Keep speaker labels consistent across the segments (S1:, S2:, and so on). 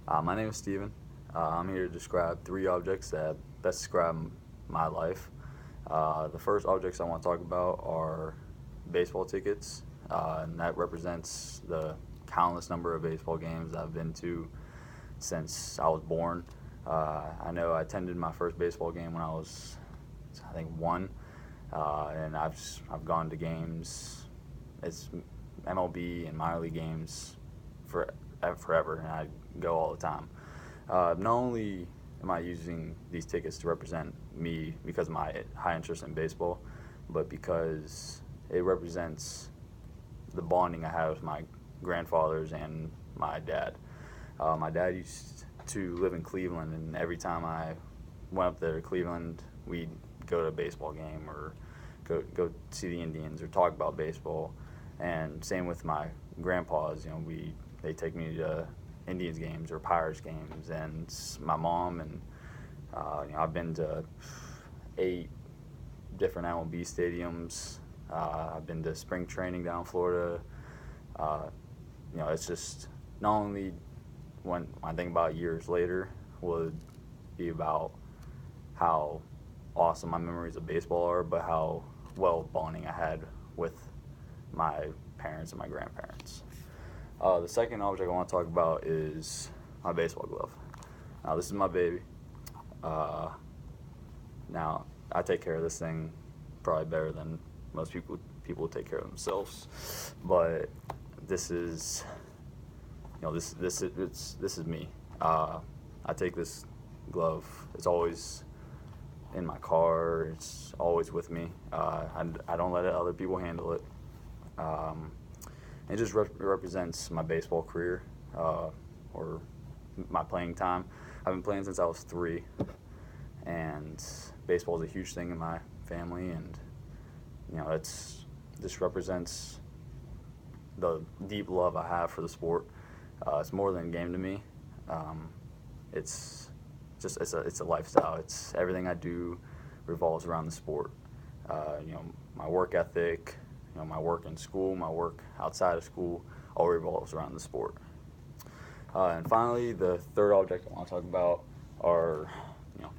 S1: My name is Steven. I'm here to describe three objects that best describe my life. The first objects I want to talk about are baseball tickets, and that represents the countless number of baseball games I've been to since I was born. I know I attended my first baseball game when I was, I think, one, and I've gone to games. It's MLB and minor league games forever, and I go all the time. Not only am I using these tickets to represent me because of my high interest in baseball, but because it represents the bonding I have with my grandfathers and my dad. My dad used to live in Cleveland, and every time I went up there to Cleveland, we'd go to a baseball game or go see the Indians or talk about baseball. And same with my grandpas. They take me to Indians games or Pirates games, and my mom and I've been to 8 different MLB stadiums. I've been to spring training down in Florida. It's just not only when I think about years later would be about how awesome my memories of baseball are, but how well bonding I had with my parents and my grandparents. The second object I want to talk about is my baseball glove. Now, this is my baby. Now, I take care of this thing probably better than most people take care of themselves. But this is, this is me. I take this glove. It's always in my car. It's always with me. I don't let other people handle it. It just represents my baseball career, or my playing time. I've been playing since I was 3, and baseball is a huge thing in my family, and this represents the deep love I have for the sport. It's more than a game to me. It's a lifestyle. It's everything I do revolves around the sport. My work ethic, my work in school, my work outside of school, all revolves around the sport. And finally, the third object I want to talk about are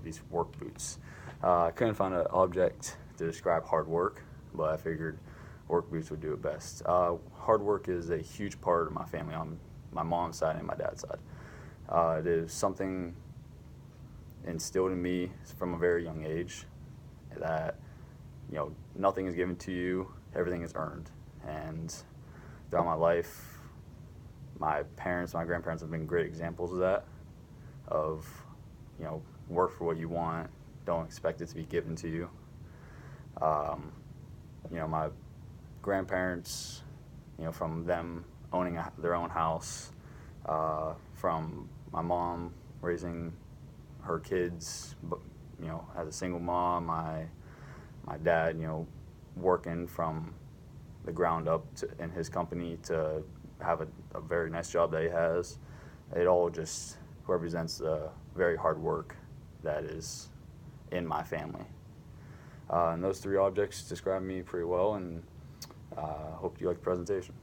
S1: these work boots. I couldn't find an object to describe hard work, but I figured work boots would do it best. Hard work is a huge part of my family on my mom's side and my dad's side. It is something instilled in me from a very young age that nothing is given to you, everything is earned. And throughout my life, my parents, my grandparents have been great examples of that, of work for what you want, don't expect it to be given to you. My grandparents, from them owning their own house, from my mom raising her kids, as a single mom, my dad, working from the ground up in his company to have a very nice job that he has. It all just represents the very hard work that is in my family. And those 3 objects describe me pretty well, and hope you like the presentation.